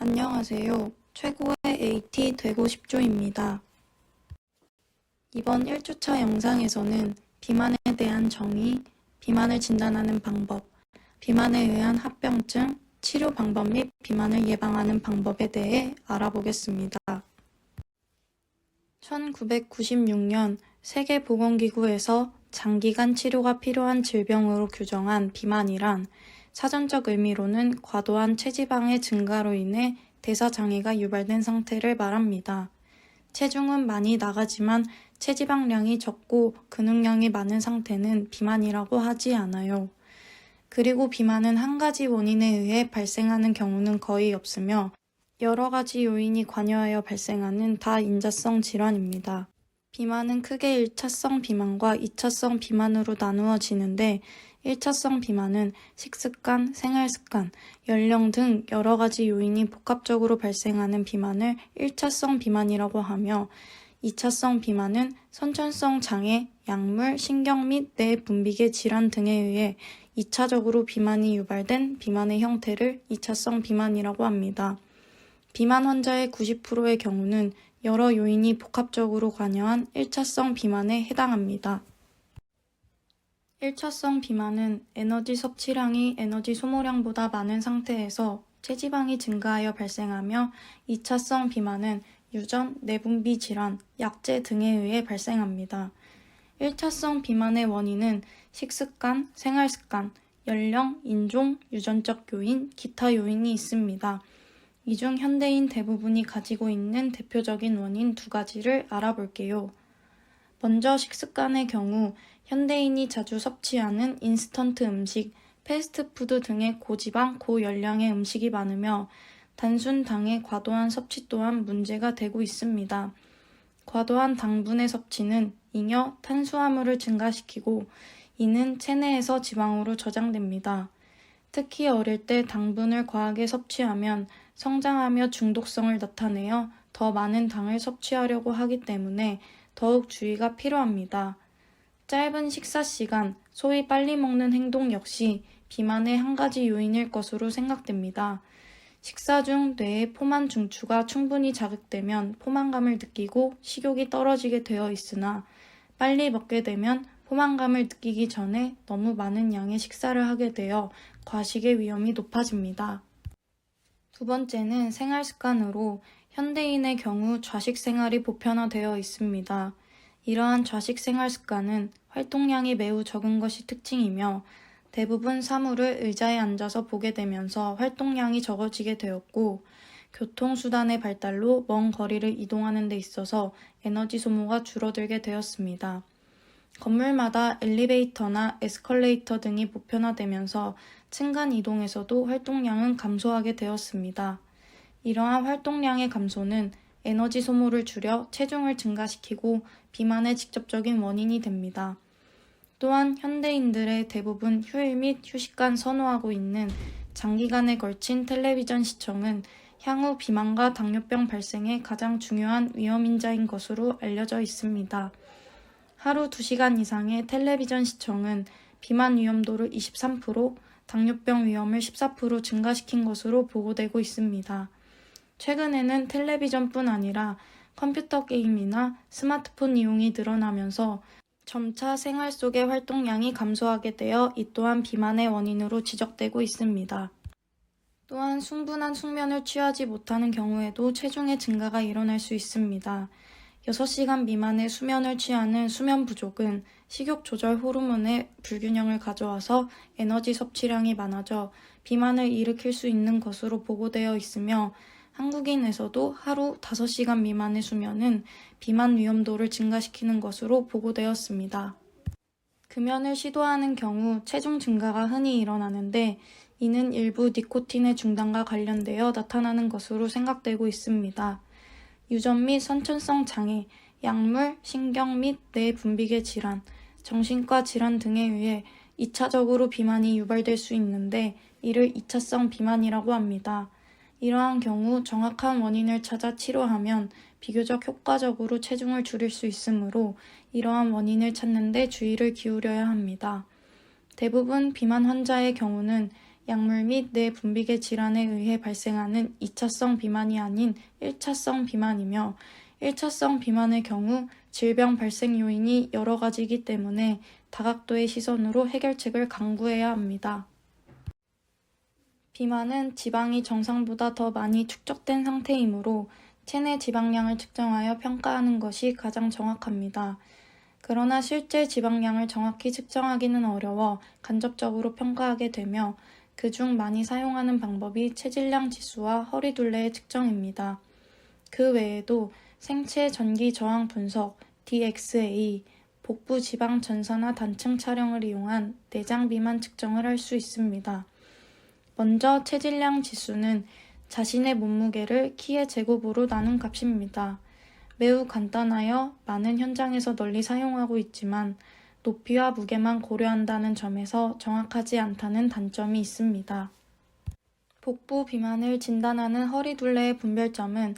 안녕하세요. 최고의 AT 되고 싶조입니다. 이번 1주차 영상에서는 비만에 대한 정의, 비만을 진단하는 방법, 비만에 의한 합병증, 치료 방법 및 비만을 예방하는 방법에 대해 알아보겠습니다. 1996년 세계보건기구에서 장기간 치료가 필요한 질병으로 규정한 비만이란 사전적 의미로는 과도한 체지방의 증가로 인해 대사장애가 유발된 상태를 말합니다. 체중은 많이 나가지만 체지방량이 적고 근육량이 많은 상태는 비만이라고 하지 않아요. 그리고 비만은 한 가지 원인에 의해 발생하는 경우는 거의 없으며 여러 가지 요인이 관여하여 발생하는 다인자성 질환입니다. 비만은 크게 1차성 비만과 2차성 비만으로 나누어지는데 1차성 비만은 식습관, 생활습관, 연령 등 여러 가지 요인이 복합적으로 발생하는 비만을 1차성 비만이라고 하며 2차성 비만은 선천성 장애, 약물, 신경 및 뇌 분비계 질환 등에 의해 2차적으로 비만이 유발된 비만의 형태를 2차성 비만이라고 합니다. 비만 환자의 90%의 경우는 여러 요인이 복합적으로 관여한 1차성 비만에 해당합니다. 1차성 비만은 에너지 섭취량이 에너지 소모량보다 많은 상태에서 체지방이 증가하여 발생하며 2차성 비만은 유전, 내분비 질환, 약제 등에 의해 발생합니다. 1차성 비만의 원인은 식습관, 생활습관, 연령, 인종, 유전적 요인, 기타 요인이 있습니다. 이 중 현대인 대부분이 가지고 있는 대표적인 원인 두 가지를 알아볼게요. 먼저 식습관의 경우 현대인이 자주 섭취하는 인스턴트 음식, 패스트푸드 등의 고지방, 고열량의 음식이 많으며 단순 당의 과도한 섭취 또한 문제가 되고 있습니다. 과도한 당분의 섭취는 잉여, 탄수화물을 증가시키고 이는 체내에서 지방으로 저장됩니다. 특히 어릴 때 당분을 과하게 섭취하면 성장하며 중독성을 나타내어 더 많은 당을 섭취하려고 하기 때문에 더욱 주의가 필요합니다. 짧은 식사 시간, 소위 빨리 먹는 행동 역시 비만의 한 가지 요인일 것으로 생각됩니다. 식사 중 뇌의 포만 중추가 충분히 자극되면 포만감을 느끼고 식욕이 떨어지게 되어 있으나 빨리 먹게 되면 포만감을 느끼기 전에 너무 많은 양의 식사를 하게 되어 과식의 위험이 높아집니다. 두 번째는 생활 습관으로 현대인의 경우 좌식 생활이 보편화되어 있습니다. 이러한 좌식 생활 습관은 활동량이 매우 적은 것이 특징이며 대부분 사물을 의자에 앉아서 보게 되면서 활동량이 적어지게 되었고 교통수단의 발달로 먼 거리를 이동하는 데 있어서 에너지 소모가 줄어들게 되었습니다. 건물마다 엘리베이터나 에스컬레이터 등이 보편화되면서 층간 이동에서도 활동량은 감소하게 되었습니다. 이러한 활동량의 감소는 에너지 소모를 줄여 체중을 증가시키고 비만의 직접적인 원인이 됩니다. 또한 현대인들의 대부분 휴일 및 휴식간 선호하고 있는 장기간에 걸친 텔레비전 시청은 향후 비만과 당뇨병 발생에 가장 중요한 위험인자인 것으로 알려져 있습니다. 하루 2시간 이상의 텔레비전 시청은 비만 위험도를 23%, 당뇨병 위험을 14% 증가시킨 것으로 보고되고 있습니다. 최근에는 텔레비전뿐 아니라 컴퓨터 게임이나 스마트폰 이용이 늘어나면서 점차 생활 속의 활동량이 감소하게 되어 이 또한 비만의 원인으로 지적되고 있습니다. 또한 충분한 숙면을 취하지 못하는 경우에도 체중의 증가가 일어날 수 있습니다. 6시간 미만의 수면을 취하는 수면 부족은 식욕 조절 호르몬의 불균형을 가져와서 에너지 섭취량이 많아져 비만을 일으킬 수 있는 것으로 보고되어 있으며 한국인에서도 하루 5시간 미만의 수면은 비만 위험도를 증가시키는 것으로 보고되었습니다. 금연을 시도하는 경우 체중 증가가 흔히 일어나는데 이는 일부 니코틴의 중단과 관련되어 나타나는 것으로 생각되고 있습니다. 유전 및 선천성 장애, 약물, 신경 및 뇌 분비계 질환, 정신과 질환 등에 의해 2차적으로 비만이 유발될 수 있는데 이를 2차성 비만이라고 합니다. 이러한 경우 정확한 원인을 찾아 치료하면 비교적 효과적으로 체중을 줄일 수 있으므로 이러한 원인을 찾는 데 주의를 기울여야 합니다. 대부분 비만 환자의 경우는 약물 및 뇌 분비계 질환에 의해 발생하는 2차성 비만이 아닌 1차성 비만이며 1차성 비만의 경우 질병 발생 요인이 여러 가지이기 때문에 다각도의 시선으로 해결책을 강구해야 합니다. 비만은 지방이 정상보다 더 많이 축적된 상태이므로 체내 지방량을 측정하여 평가하는 것이 가장 정확합니다. 그러나 실제 지방량을 정확히 측정하기는 어려워 간접적으로 평가하게 되며 그중 많이 사용하는 방법이 체질량 지수와 허리둘레의 측정입니다. 그 외에도 생체 전기 저항 분석, DXA, 복부 지방 전산화 단층 촬영을 이용한 내장 비만 측정을 할 수 있습니다. 먼저 체질량 지수는 자신의 몸무게를 키의 제곱으로 나눈 값입니다. 매우 간단하여 많은 현장에서 널리 사용하고 있지만 높이와 무게만 고려한다는 점에서 정확하지 않다는 단점이 있습니다. 복부 비만을 진단하는 허리둘레의 분별점은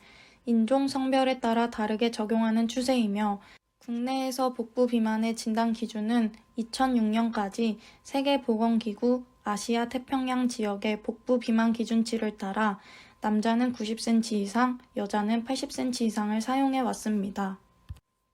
인종 성별에 따라 다르게 적용하는 추세이며 국내에서 복부 비만의 진단 기준은 2006년까지 세계보건기구 아시아 태평양 지역의 복부 비만 기준치를 따라 남자는 90cm 이상, 여자는 80cm 이상을 사용해 왔습니다.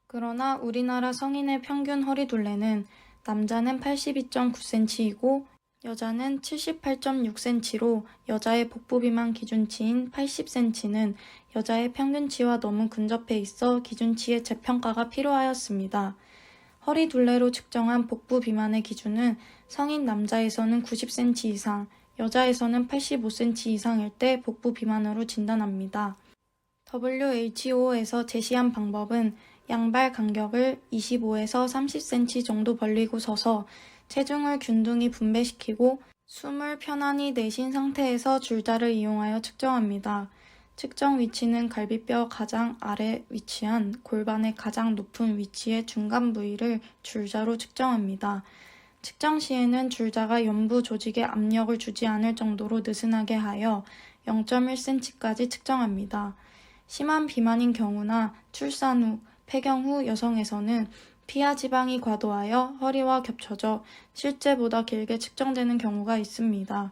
그러나 우리나라 성인의 평균 허리둘레는 남자는 82.9cm이고 여자는 78.6cm로 여자의 복부 비만 기준치인 80cm는 여자의 평균치와 너무 근접해 있어 기준치의 재평가가 필요하였습니다. 허리둘레로 측정한 복부 비만의 기준은 성인 남자에서는 90cm 이상, 여자에서는 85cm 이상일 때 복부 비만으로 진단합니다. WHO에서 제시한 방법은 양발 간격을 25에서 30cm 정도 벌리고 서서 체중을 균등히 분배시키고 숨을 편안히 내쉰 상태에서 줄자를 이용하여 측정합니다. 측정 위치는 갈비뼈 가장 아래 위치한 골반의 가장 높은 위치의 중간 부위를 줄자로 측정합니다. 측정 시에는 줄자가 연부 조직에 압력을 주지 않을 정도로 느슨하게 하여 0.1cm까지 측정합니다. 심한 비만인 경우나 출산 후, 폐경 후 여성에서는 피하 지방이 과도하여 허리와 겹쳐져 실제보다 길게 측정되는 경우가 있습니다.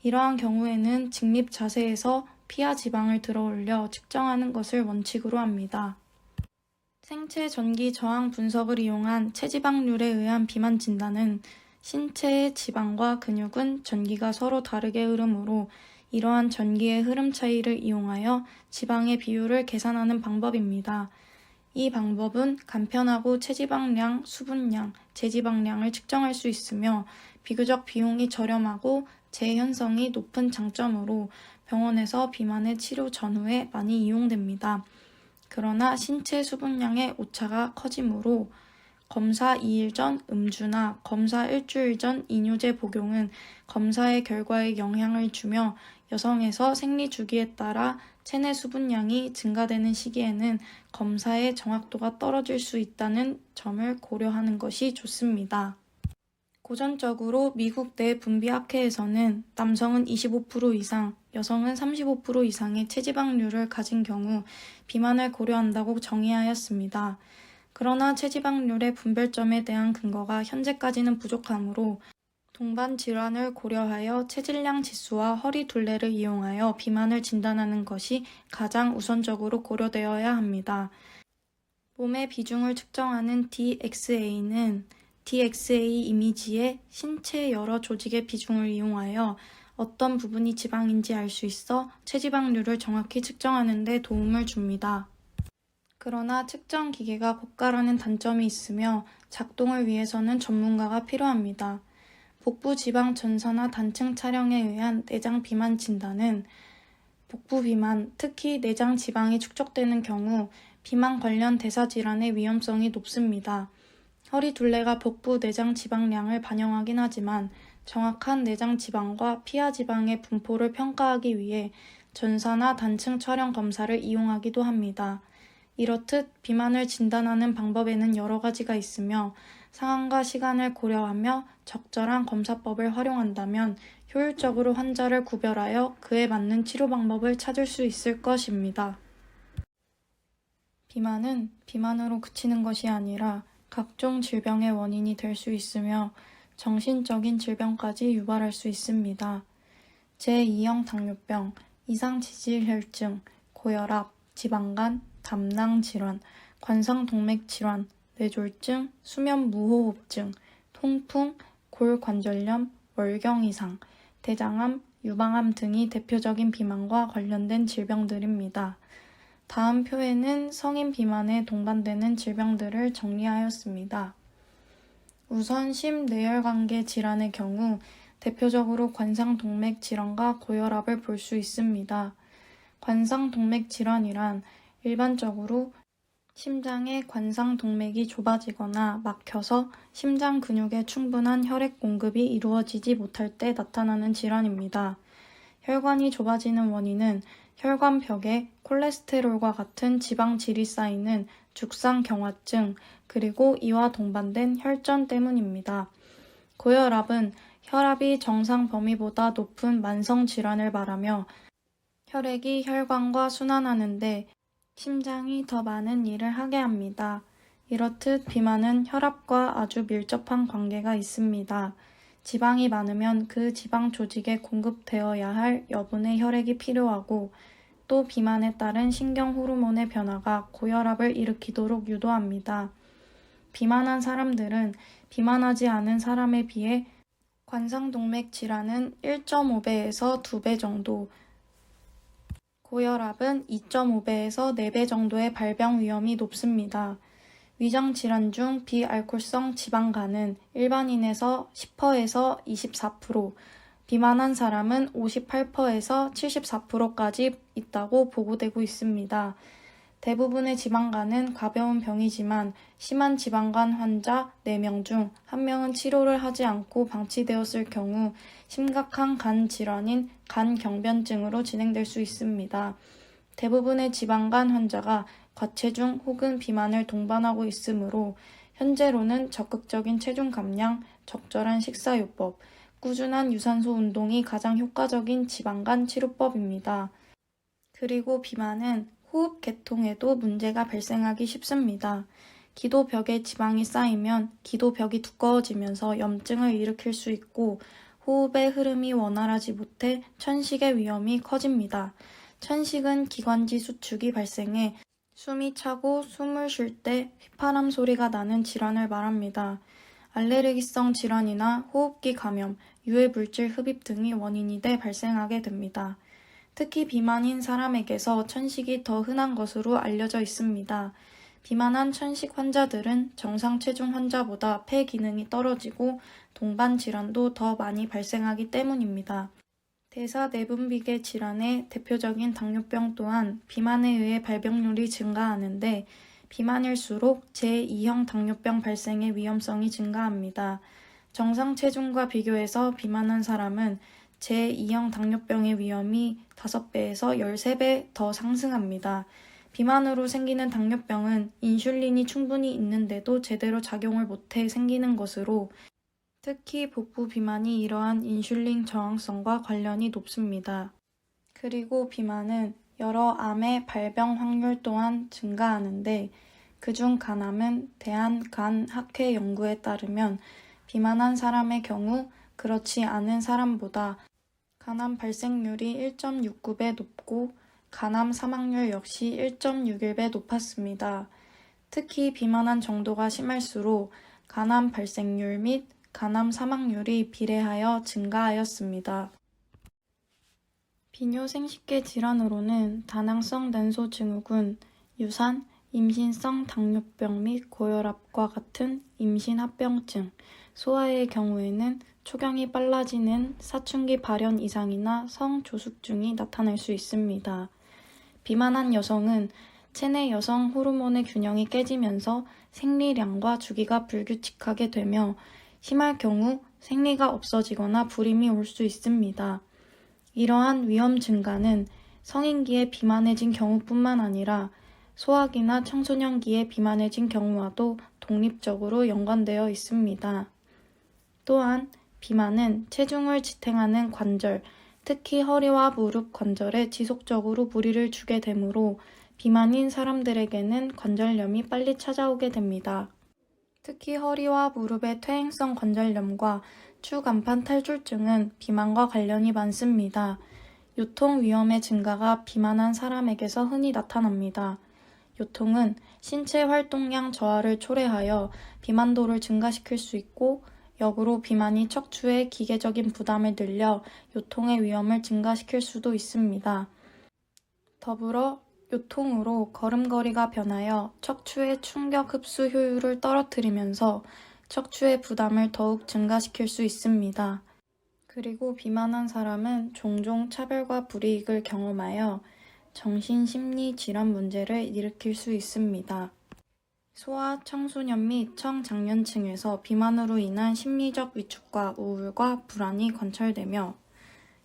이러한 경우에는 직립 자세에서 피하 지방을 들어 올려 측정하는 것을 원칙으로 합니다. 생체 전기 저항 분석을 이용한 체지방률에 의한 비만 진단은 신체의 지방과 근육은 전기가 서로 다르게 흐르므로 이러한 전기의 흐름 차이를 이용하여 지방의 비율을 계산하는 방법입니다. 이 방법은 간편하고 체지방량, 수분량, 제지방량을 측정할 수 있으며 비교적 비용이 저렴하고 재현성이 높은 장점으로 병원에서 비만의 치료 전후에 많이 이용됩니다. 그러나 신체 수분량의 오차가 커지므로 검사 2일 전 음주나 검사 일주일 전 이뇨제 복용은 검사의 결과에 영향을 주며 여성에서 생리 주기에 따라 체내 수분량이 증가되는 시기에는 검사의 정확도가 떨어질 수 있다는 점을 고려하는 것이 좋습니다. 고전적으로 미국 내 분비학회에서는 남성은 25% 이상, 여성은 35% 이상의 체지방률을 가진 경우 비만을 고려한다고 정의하였습니다. 그러나 체지방률의 분별점에 대한 근거가 현재까지는 부족하므로 동반 질환을 고려하여 체질량 지수와 허리둘레를 이용하여 비만을 진단하는 것이 가장 우선적으로 고려되어야 합니다. 몸의 비중을 측정하는 DXA는 DXA 이미지의 신체 여러 조직의 비중을 이용하여 어떤 부분이 지방인지 알 수 있어 체지방률을 정확히 측정하는 데 도움을 줍니다. 그러나 측정 기계가 고가라는 단점이 있으며 작동을 위해서는 전문가가 필요합니다. 복부 지방 전산화 단층 촬영에 의한 내장 비만 진단은 복부 비만, 특히 내장 지방이 축적되는 경우 비만 관련 대사 질환의 위험성이 높습니다. 허리둘레가 복부 내장 지방량을 반영하긴 하지만 정확한 내장 지방과 피하 지방의 분포를 평가하기 위해 전산화 단층 촬영 검사를 이용하기도 합니다. 이렇듯 비만을 진단하는 방법에는 여러 가지가 있으며 상황과 시간을 고려하며 적절한 검사법을 활용한다면 효율적으로 환자를 구별하여 그에 맞는 치료 방법을 찾을 수 있을 것입니다. 비만은 비만으로 그치는 것이 아니라 각종 질병의 원인이 될 수 있으며 정신적인 질병까지 유발할 수 있습니다. 제2형 당뇨병, 이상지질혈증, 고혈압, 지방간, 담낭질환, 관상동맥질환, 뇌졸중, 수면무호흡증, 통풍, 골관절염, 월경이상, 대장암, 유방암 등이 대표적인 비만과 관련된 질병들입니다. 다음 표에는 성인 비만에 동반되는 질병들을 정리하였습니다. 우선 심뇌혈관계 질환의 경우 대표적으로 관상동맥 질환과 고혈압을 볼 수 있습니다. 관상동맥 질환이란 일반적으로 심장의 관상동맥이 좁아지거나 막혀서 심장 근육에 충분한 혈액 공급이 이루어지지 못할 때 나타나는 질환입니다. 혈관이 좁아지는 원인은 혈관벽에 콜레스테롤과 같은 지방질이 쌓이는 죽상경화증, 그리고 이와 동반된 혈전 때문입니다. 고혈압은 혈압이 정상 범위보다 높은 만성 질환을 말하며 혈액이 혈관과 순환하는데 심장이 더 많은 일을 하게 합니다. 이렇듯 비만은 혈압과 아주 밀접한 관계가 있습니다. 지방이 많으면 그 지방 조직에 공급되어야 할 여분의 혈액이 필요하고 또 비만에 따른 신경 호르몬의 변화가 고혈압을 일으키도록 유도합니다. 비만한 사람들은 비만하지 않은 사람에 비해 관상동맥 질환은 1.5배에서 2배 정도, 고혈압은 2.5배에서 4배 정도의 발병 위험이 높습니다. 위장질환 중 비알코올성 지방간은 일반인에서 10%에서 24%, 비만한 사람은 58%에서 74%까지 있다고 보고되고 있습니다. 대부분의 지방간은 가벼운 병이지만 심한 지방간 환자 4명 중 1명은 치료를 하지 않고 방치되었을 경우 심각한 간 질환인 간경변증으로 진행될 수 있습니다. 대부분의 지방간 환자가 과체중 혹은 비만을 동반하고 있으므로 현재로는 적극적인 체중 감량, 적절한 식사요법, 꾸준한 유산소 운동이 가장 효과적인 지방간 치료법입니다. 그리고 비만은 호흡 계통에도 문제가 발생하기 쉽습니다. 기도벽에 지방이 쌓이면 기도벽이 두꺼워지면서 염증을 일으킬 수 있고 호흡의 흐름이 원활하지 못해 천식의 위험이 커집니다. 천식은 기관지 수축이 발생해 숨이 차고 숨을 쉴 때 휘파람 소리가 나는 질환을 말합니다. 알레르기성 질환이나 호흡기 감염, 유해물질 흡입 등이 원인이 돼 발생하게 됩니다. 특히 비만인 사람에게서 천식이 더 흔한 것으로 알려져 있습니다. 비만한 천식 환자들은 정상 체중 환자보다 폐 기능이 떨어지고 동반 질환도 더 많이 발생하기 때문입니다. 대사내분비계 질환의 대표적인 당뇨병 또한 비만에 의해 발병률이 증가하는데 비만일수록 제2형 당뇨병 발생의 위험성이 증가합니다. 정상 체중과 비교해서 비만한 사람은 제2형 당뇨병의 위험이 5배에서 13배 더 상승합니다. 비만으로 생기는 당뇨병은 인슐린이 충분히 있는데도 제대로 작용을 못해 생기는 것으로 특히 복부 비만이 이러한 인슐린 저항성과 관련이 높습니다. 그리고 비만은 여러 암의 발병 확률 또한 증가하는데 그중 간암은 대한간학회 연구에 따르면 비만한 사람의 경우 그렇지 않은 사람보다 간암 발생률이 1.69배 높고 간암 사망률 역시 1.61배 높았습니다. 특히 비만한 정도가 심할수록 간암 발생률 및 간암 사망률이 비례하여 증가하였습니다. 비뇨생식계 질환으로는 다낭성 난소 증후군, 유산, 임신성 당뇨병 및 고혈압과 같은 임신 합병증, 소아의 경우에는 초경이 빨라지는 사춘기 발현 이상이나 성조숙증이 나타날 수 있습니다. 비만한 여성은 체내 여성 호르몬의 균형이 깨지면서 생리량과 주기가 불규칙하게 되며 심할 경우 생리가 없어지거나 불임이 올 수 있습니다. 이러한 위험 증가는 성인기에 비만해진 경우뿐만 아니라 소아기나 청소년기에 비만해진 경우와도 독립적으로 연관되어 있습니다. 또한 비만은 체중을 지탱하는 관절, 특히 허리와 무릎 관절에 지속적으로 무리를 주게 되므로 비만인 사람들에게는 관절염이 빨리 찾아오게 됩니다. 특히 허리와 무릎의 퇴행성 관절염과 추간판 탈출증은 비만과 관련이 많습니다. 요통 위험의 증가가 비만한 사람에게서 흔히 나타납니다. 요통은 신체 활동량 저하를 초래하여 비만도를 증가시킬 수 있고 역으로 비만이 척추에 기계적인 부담을 늘려 요통의 위험을 증가시킬 수도 있습니다. 더불어 요통으로 걸음걸이가 변하여 척추의 충격 흡수 효율을 떨어뜨리면서 척추의 부담을 더욱 증가시킬 수 있습니다. 그리고 비만한 사람은 종종 차별과 불이익을 경험하여 정신심리 질환 문제를 일으킬 수 있습니다. 소아, 청소년 및 청장년층에서 비만으로 인한 심리적 위축과 우울과 불안이 관찰되며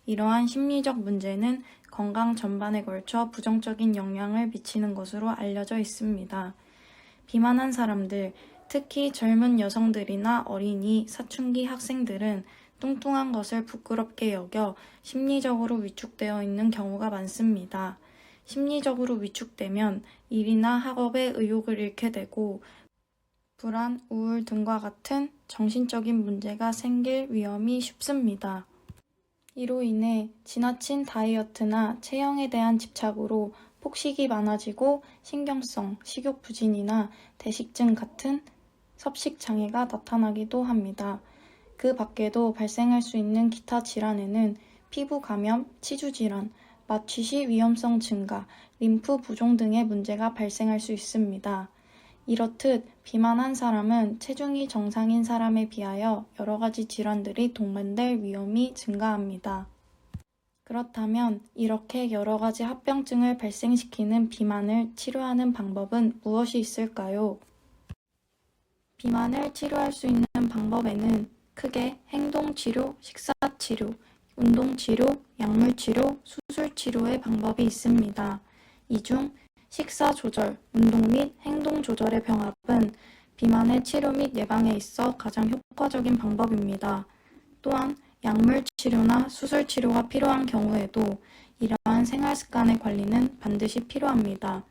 이러한 심리적 문제는 건강 전반에 걸쳐 부정적인 영향을 미치는 것으로 알려져 있습니다. 비만한 사람들, 특히 젊은 여성들이나 어린이, 사춘기 학생들은 뚱뚱한 것을 부끄럽게 여겨 심리적으로 위축되어 있는 경우가 많습니다. 심리적으로 위축되면 일이나 학업에 의욕을 잃게 되고 불안, 우울 등과 같은 정신적인 문제가 생길 위험이 쉽습니다. 이로 인해 지나친 다이어트나 체형에 대한 집착으로 폭식이 많아지고 신경성, 식욕부진이나 대식증 같은 섭식장애가 나타나기도 합니다. 그 밖에도 발생할 수 있는 기타 질환에는 피부 감염, 치주질환, 마취시 위험성 증가, 림프 부종 등의 문제가 발생할 수 있습니다. 이렇듯 비만한 사람은 체중이 정상인 사람에 비하여 여러 가지 질환들이 동반될 위험이 증가합니다. 그렇다면 이렇게 여러 가지 합병증을 발생시키는 비만을 치료하는 방법은 무엇이 있을까요? 비만을 치료할 수 있는 방법에는 크게 행동치료, 식사치료, 운동치료, 약물치료, 수술치료의 방법이 있습니다. 이 중 식사조절, 운동 및 행동조절의 병합은 비만의 치료 및 예방에 있어 가장 효과적인 방법입니다. 또한 약물치료나 수술치료가 필요한 경우에도 이러한 생활습관의 관리는 반드시 필요합니다.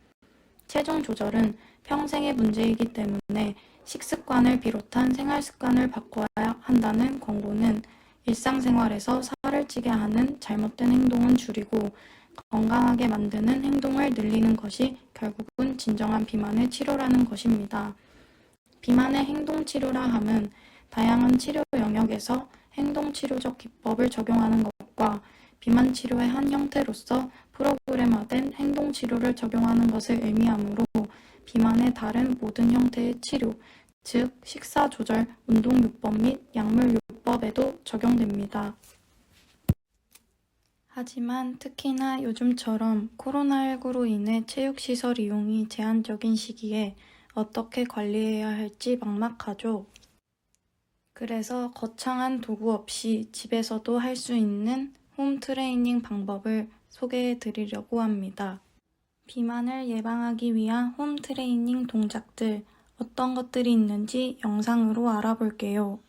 체중 조절은 평생의 문제이기 때문에 식습관을 비롯한 생활습관을 바꿔야 한다는 권고는 일상생활에서 살을 찌게 하는 잘못된 행동은 줄이고 건강하게 만드는 행동을 늘리는 것이 결국은 진정한 비만의 치료라는 것입니다. 비만의 행동치료라 함은 다양한 치료 영역에서 행동치료적 기법을 적용하는 것과 비만 치료의 한 형태로서 프로그래머된 행동치료를 적용하는 것을 의미하므로 비만의 다른 모든 형태의 치료, 즉 식사조절, 운동요법 및 약물요법에도 적용됩니다. 하지만 특히나 요즘처럼 코로나19로 인해 체육시설 이용이 제한적인 시기에 어떻게 관리해야 할지 막막하죠. 그래서 거창한 도구 없이 집에서도 할 수 있는 홈 트레이닝 방법을 소개해 드리려고 합니다. 비만을 예방하기 위한 홈 트레이닝 동작들, 어떤 것들이 있는지 영상으로 알아볼게요.